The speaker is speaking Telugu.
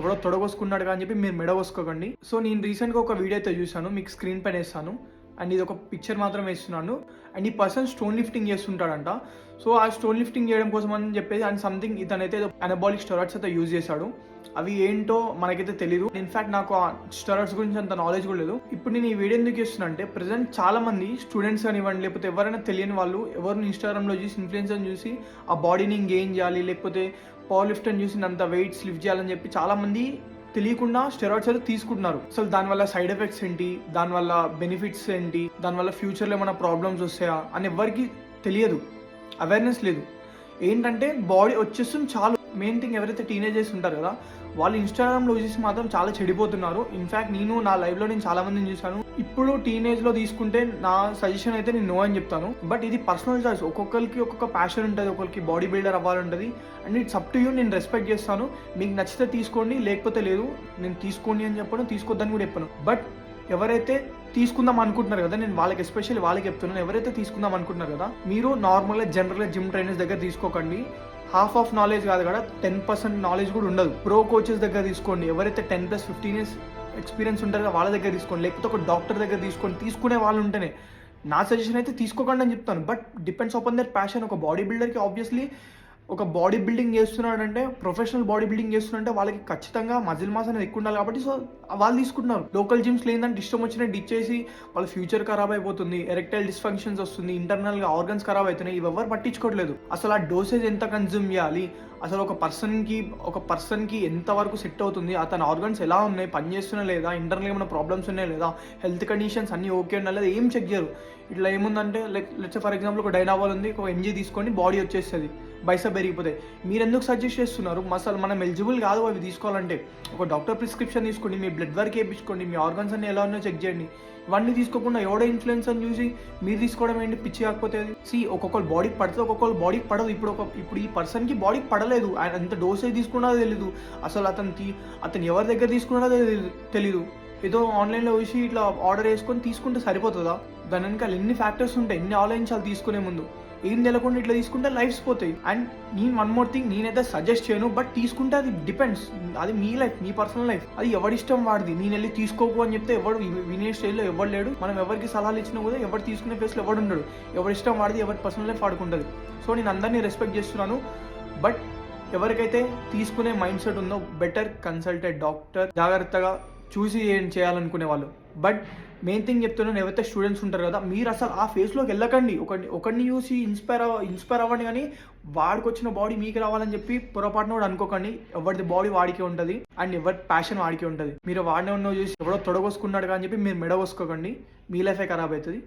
ఎవడో తొడగొసుకున్నాడు అని చెప్పి మీరు మెడగొసుకోకండి. సో నేను రీసెంట్‌గా ఒక వీడియో అయితే చూసాను. మీకు స్క్రీన్ పైన ఏస్తాను. అండ్ ఇది ఒక పిక్చర్ మాత్రం వేస్తున్నాను. అండ్ ఈ పర్సన్ స్టోన్ లిఫ్టింగ్ చేస్తుంటాడంట. సో ఆ స్టోన్ లిఫ్టింగ్ చేయడం కోసం అని చెప్పేసి అండ్ సంథింగ్ ఇతనైతే ఏదో అనబాలిక్ స్టెరాయిడ్స్ అయితే యూజ్ చేశాడు. అవి ఏంటో మనకైతే తెలీదు. ఇన్ఫాక్ట్ నాకు ఆ స్టెరాయిడ్స్ గురించి అంత నాలెడ్జ్ కూడా లేదు. ఇప్పుడు నేను ఈ వీడియో ఎందుకు చేస్తున్నా అంటే ప్రెసెంట్ చాలా మంది స్టూడెంట్స్ కానివ్వండి, లేకపోతే ఎవరైనా తెలియని వాళ్ళు ఎవరిని ఇన్స్టాగ్రామ్లో చూసి ఇన్ఫ్లుయెన్సర్ని చూసి ఆ బాడీని గెయిన్ చేయాలి, లేకపోతే పవర్ లిఫ్ట్ అని చూసి అంత వెయిట్స్ లిఫ్ట్ చేయాలని చెప్పి చాలా మంది తెలియకుండా స్టెరాయిడ్స్ అయితే తీసుకుంటున్నారు. అసలు దానివల్ల సైడ్ ఎఫెక్ట్స్ ఏంటి, దానివల్ల బెనిఫిట్స్ ఏంటి, దానివల్ల ఫ్యూచర్లో ఏమైనా ప్రాబ్లమ్స్ వస్తాయా అని ఎవరికి తెలియదు, అవేర్నెస్ లేదు. ఏంటంటే బాడీ వచ్చేస్తుంది చాలు. మెయిన్ థింగ్ ఎవరైతే టీనేజర్స్ ఉంటారు కదా వాళ్ళు ఇన్స్టాగ్రామ్లో చూసి మాత్రం చాలా చెడిపోతున్నారు. ఇన్ఫాక్ట్ నేను నా లైవ్లో నేను చాలా మందిని చూసాను. ఇప్పుడు టీనేజ్లో తీసుకుంటే నా సజెషన్ అయితే నేను నో అని చెప్తాను. బట్ ఇది పర్సనల్ చాయిస్. ఒక్కొక్కరికి ఒక్కొక్క ప్యాషన్ ఉంటుంది, ఒక్కొక్కరికి బాడీ బిల్డర్ అవ్వాలంటుంది. And it's up to you. నేను రెస్పెక్ట్ చేస్తాను. మీకు నచ్చితే తీసుకోండి, లేకపోతే లేదు. నేను తీసుకోండి అని చెప్పను, తీసుకోద్దని కూడా చెప్పను. బట్ ఎవరైతే తీసుకుందాం అనుకుంటున్నారు కదా, నేను వాళ్ళకి ఎస్పెషల్లీ వాళ్ళకి చెప్తున్నాను, ఎవరైతే తీసుకుందాం అనుకుంటున్నారు కదా మీరు నార్మల్గా జనరల్గా జిమ్ ట్రైనర్స్ దగ్గర తీసుకోకండి. హాఫ్ ఆఫ్ నాలెడ్జ్ కాదు కదా, 10% నాలెడ్జ్ కూడా ఉండదు. ప్రో కోచెస్ దగ్గర తీసుకోండి. ఎవరైతే 10+15 years ఎక్స్పీరియన్స్ ఉంటారో వాళ్ళ దగ్గర తీసుకోండి, లేకపోతే ఒక డాక్టర్ దగ్గర తీసుకోండి. తీసుకునే వాళ్ళు ఉంటేనే నా సజెషన్ అయితే తీసుకోకండి అని చెప్తాను. But depends on their passion. ఒక బాడీ బిల్డర్కి ఆబ్వియస్లీ ఒక బాడీ బిల్డింగ్ చేస్తున్నాడంటే, ప్రొఫెషనల్ బాడీ బిల్డింగ్ చేస్తున్నాడంటే వాళ్ళకి ఖచ్చితంగా మజిల్ మాస్ అనేది ఎక్కువ ఉండాలి కాబట్టి సో వాళ్ళు తీసుకుంటున్నారు. లోకల్ జిమ్స్ లేదంటే ఇష్టం వచ్చినట్టు ఇచ్చేసి వాళ్ళ ఫ్యూచర్ ఖరాబ్ అయిపోతుంది, ఎరెక్టైల్ డిస్ఫంక్షన్స్ వస్తుంది, ఇంటర్నల్గా ఆర్గన్స్ ఖరాబ్ అవుతున్నాయి. ఇవి ఎవరు పట్టించుకోవట్లేదు. అసలు ఆ డోసేజ్ ఎంత కన్జ్యూమ్ చేయాలి, అసలు ఒక పర్సన్కి ఎంతవరకు సెట్ అవుతుంది, అతని ఆర్గన్స్ ఎలా ఉన్నాయి, పనిచేస్తున్నా లేదా, ఇంటర్నల్గా ఏమైనా ప్రాబ్లమ్స్ ఉన్నాయా లేదా, హెల్త్ కండిషన్స్ అన్నీ ఓకే ఉన్నా లేదా, ఏం చెక్ చేయరు. ఇట్లా ఏముందంటే లెట్స్ ఫర్ ఎగ్జాంపుల్ ఒక డైనాబాల్ ఉంది, ఒక ఎంజీ తీసుకొని బాడీ వచ్చేస్తుంది, బైసెప్ పెరిగిపోతాయి. మీరు ఎందుకు సజెస్ట్ చేస్తున్నారు? అసలు మనం ఎలిజిబుల్ కాదు అవి తీసుకోవాలంటే. ఒక డాక్టర్ ప్రిస్క్రిప్షన్ తీసుకోండి, మీ బ్లడ్ వర్క్ వేయించుకోండి, మీ ఆర్గన్స్ అన్ని ఎలా ఉన్నాయో చెక్ చేయండి. ఇవన్నీ తీసుకోకుండా ఎవడో ఇన్ఫ్లుయెన్స్ అని చూసి మీరు తీసుకోవడం ఏంటి? పిచ్చి కాకపోతే అది. ఒక్కొక్కరు బాడీకి పడితే ఒక్కొక్కరు బాడీకి పడదు. ఇప్పుడు ఈ పర్సన్కి బాడీకి పడలేదు, ఆయన ఎంత డోసేజ్ తీసుకున్నదో తెలీదు, అసలు అతను ఎవరి దగ్గర తీసుకున్నాడో తెలీదు. ఏదో ఆన్లైన్లో చూసి ఇట్లా ఆర్డర్ వేసుకొని తీసుకుంటే సరిపోతుందా? దాని వెనకాల ఎన్ని ఫ్యాక్టర్స్ ఉంటాయి, ఎన్ని ఆలోచించాలి తీసుకునే ముందు. ఏం తెలకుండా ఇట్లా తీసుకుంటే లైఫ్స్ పోతాయి. అండ్ నేను వన్ మోర్ థింగ్, నేనైతే సజెస్ట్ చేయను. బట్ తీసుకుంటే అది డిపెండ్స్, అది మీ లైఫ్, మీ పర్సనల్ లైఫ్, అది ఎవరిష్టం వాడిది. నేను వెళ్ళి తీసుకోకు అని చెప్తే ఎవడు వినే స్టైల్లో ఎవడు లేడు. మనం ఎవరికి సలహాలు ఇచ్చినా కూడా ఎవరు తీసుకునే ప్లేస్లో ఎవడు ఉండడు. ఎవరిష్టం వాడిది, ఎవరి పర్సనల్ లైఫ్ వాడుకుంటుంది. సో నేను అందరినీ రెస్పెక్ట్ చేస్తున్నాను. బట్ ఎవరికైతే తీసుకునే మైండ్ సెట్ ఉందో బెటర్ కన్సల్టెడ్ డాక్టర్, జాగ్రత్తగా చూసి ఏం చేయాలనుకునే వాళ్ళు. బట్ మెయిన్ థింగ్ చెప్తున్నాను, ఎవరైతే స్టూడెంట్స్ ఉంటారు కదా మీరు అసలు ఆ ఫేస్లోకి వెళ్ళకండి. ఒకరిని చూసి ఇన్స్పైర్ అవ్వండి, కానీ వాడికి వచ్చిన బాడీ మీకు రావాలని చెప్పి పొరపాటున కూడా అనుకోకండి. ఎవరిది బాడీ వాడికే ఉంటుంది అండ్ ఎవరి ప్యాషన్ వాడికే ఉంటుంది. మీరు వాడినే ఉన్న చూసి ఎవడో తొడగొసుకున్నాడు అని చెప్పి మీరు మెడగొసుకోకండి, మీ లైఫే ఖరాబ్ అవుతుంది.